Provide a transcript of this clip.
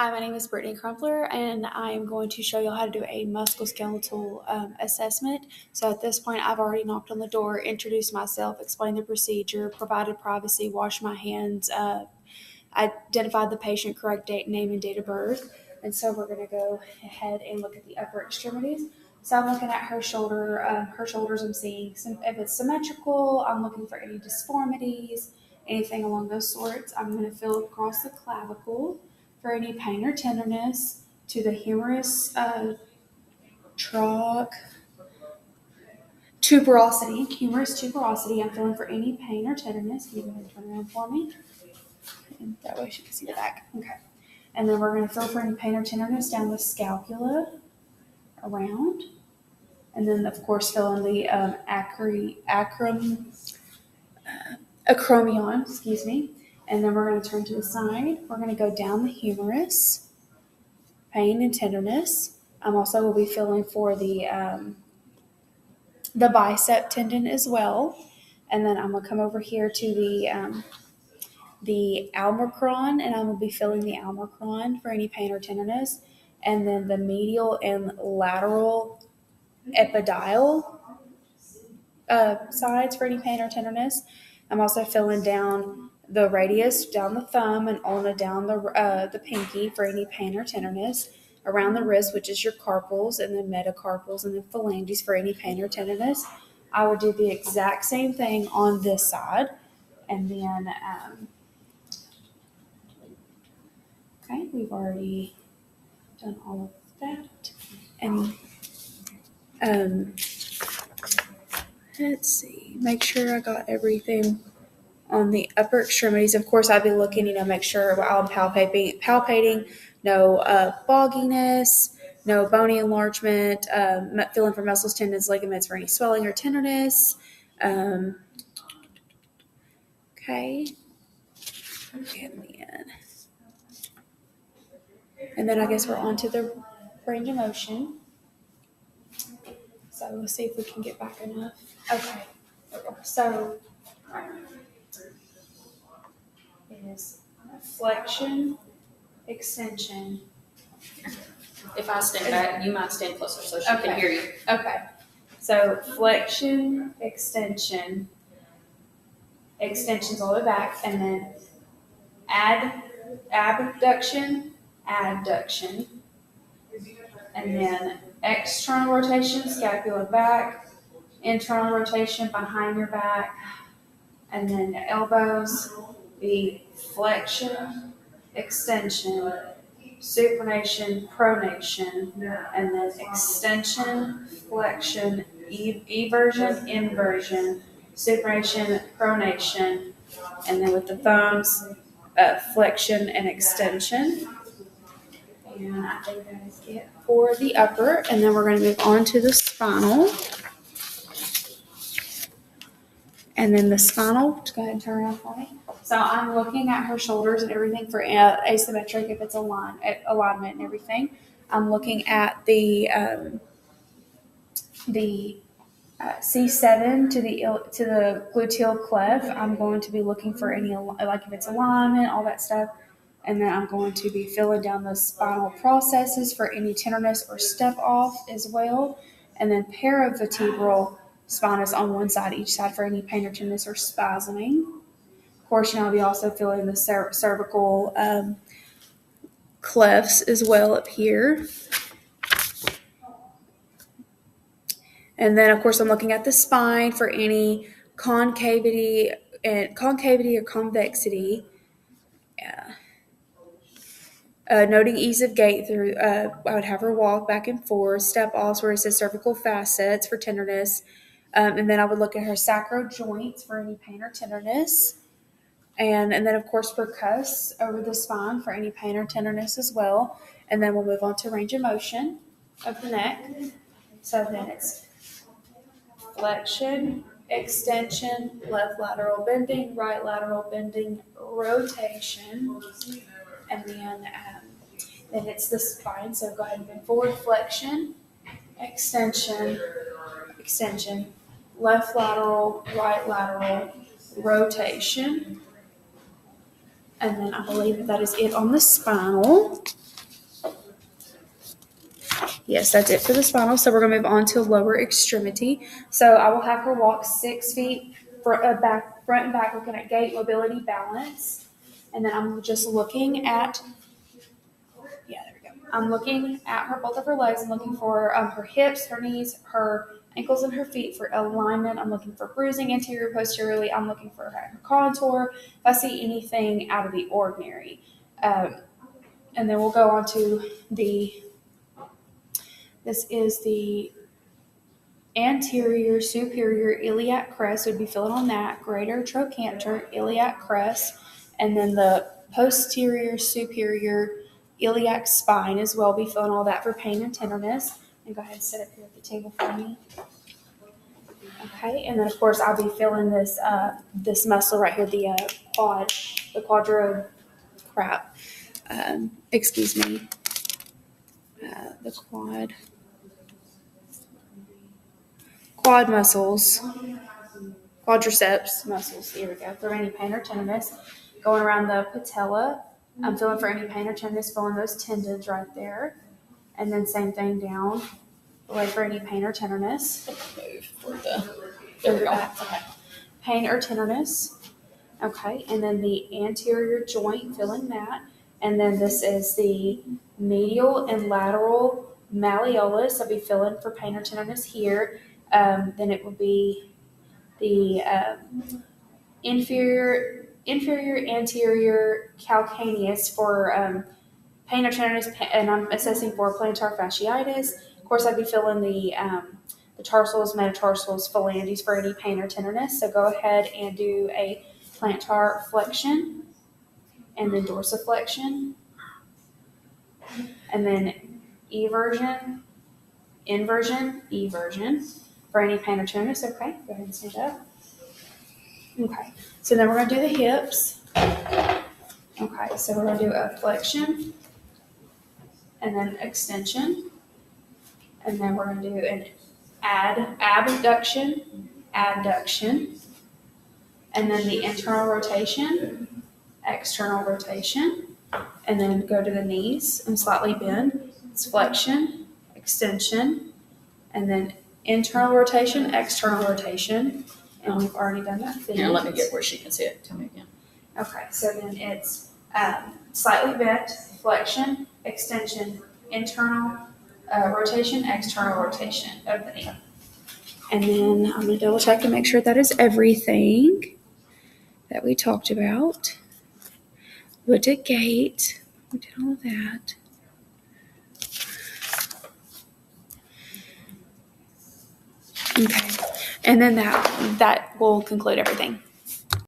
Hi, my name is Brittany Crumpler, and I am going to show you how to do a musculoskeletal assessment. So at this point, I've already knocked on the door, introduced myself, explained the procedure, provided privacy, washed my hands, identified the patient, correct date, name, and date of birth. And so we're going to go ahead and look at the upper extremities. So I'm looking at her shoulders. I'm seeing if it's symmetrical. I'm looking for any disformities, anything along those sorts. I'm going to feel across the clavicle for any pain or tenderness, to the humerus tuberosity. I'm feeling for any pain or tenderness. Can you go ahead and turn around for me? And that way she can see the back. Okay. And then we're going to feel for any pain or tenderness down the scapula, around. And then, of course, fill in the acromion, And then we're going to turn to the side. We're going to go down the humerus, pain and tenderness. Also will be feeling for the bicep tendon as well. And then I'm going to come over here to the almacron, and I'm going to be feeling the almacron for any pain or tenderness. And then the medial and lateral epidyle sides for any pain or tenderness. I'm also filling down the radius, down the thumb, and ulna down the pinky for any pain or tenderness. Around the wrist, which is your carpals, and then metacarpals, and then phalanges for any pain or tenderness. I would do the exact same thing on this side. And then, okay, we've already done all of that. And let's see, make sure I got everything on the upper extremities. Of course, I'd be looking, make sure while I'm palpating, no bogginess, no bony enlargement, feeling for muscles, tendons, ligaments for any swelling or tenderness. Okay. And then I guess we're on to the range of motion. So let's see if we can get back enough. Okay. So it is flexion, extension. If I stand back, you might stand closer so she can hear you. Okay. So flexion, extensions all the way back, and then abduction, adduction, and then external rotation, scapula back, internal rotation behind your back, and then elbows, the flexion, extension, supination, pronation, and then extension, flexion, eversion, inversion, supination, pronation, and then with the thumbs, flexion and extension. And I think that is it for the upper, and then we're going to move on to the spinal. And then the spinal, just go ahead and turn around for me. So I'm looking at her shoulders and everything for asymmetric, if it's alignment and everything. I'm looking at the C7 to the gluteal cleft. I'm going to be looking for any, like if it's alignment, all that stuff. And then I'm going to be filling down the spinal processes for any tenderness or step off as well. And then paravertebral spinous on one side, each side for any pain or tenderness or spasming. Of course, I'll be also filling the cervical clefts as well up here. And then, of course, I'm looking at the spine for any concavity or convexity. Noting ease of gait through, I would have her walk back and forth, step offs where it says cervical facets for tenderness. And then I would look at her sacral joints for any pain or tenderness. And then, of course, percuss over the spine for any pain or tenderness as well. And then we'll move on to range of motion of the neck. So then it's flexion, extension, left lateral bending, right lateral bending, rotation, and then it's the spine. So go ahead and move forward, flexion, extension, left lateral, right lateral, rotation. And then I believe that is it on the spinal. Yes, that's it for the spinal. So we're going to move on to lower extremity. So I will have her walk 6 feet front and back, looking at gait, mobility, balance. And then I'm just looking at, there we go. I'm looking at both of her legs. I'm looking for her hips, her knees, her ankles, and her feet for alignment. I'm looking for bruising anterior, posteriorly. I'm looking for her contour. If I see anything out of the ordinary. And then we'll go on to this is the anterior superior iliac crest. Would be filling on that. Greater trochanter, iliac crest. And then the posterior superior iliac spine as well. Be filling all that for pain and tenderness. And go ahead and sit up here at the table for me. Okay, and then of course I'll be filling this this muscle right here, the the quad muscles, quadriceps muscles. Here we go. For any pain or tenderness, going around the patella. I'm feeling for any pain or tenderness, filling those tendons right there, and then same thing down away for any pain or tenderness. There we go. Okay. Pain or tenderness. Okay, and then the anterior joint, filling that. And then this is the medial and lateral malleolus. I'll be filling for pain or tenderness here. Then it will be the inferior anterior calcaneus for pain or tenderness, and I'm assessing for plantar fasciitis. Of course, I'd be filling the tarsals, metatarsals, phalanges for any pain or tenderness. So go ahead and do a plantar flexion, and then dorsiflexion, and then eversion, inversion, eversion for any pain or tenderness. Okay, go ahead and stand up. Okay, so then we're going to do the hips. Okay, so we're going to do a flexion, and then extension, and then we're going to do an abduction, adduction, and then the internal rotation, external rotation, and then go to the knees and slightly bend. It's flexion, extension, and then internal rotation, external rotation, and we've already done that. Here, let me get where she can see it. Tell me again. Okay, so then it's slightly bent, flexion, extension, internal rotation, external rotation of the knee. And then I'm going to double check and make sure that is everything that we talked about. Looked at gait. We did all of that. Okay. And then that will conclude everything.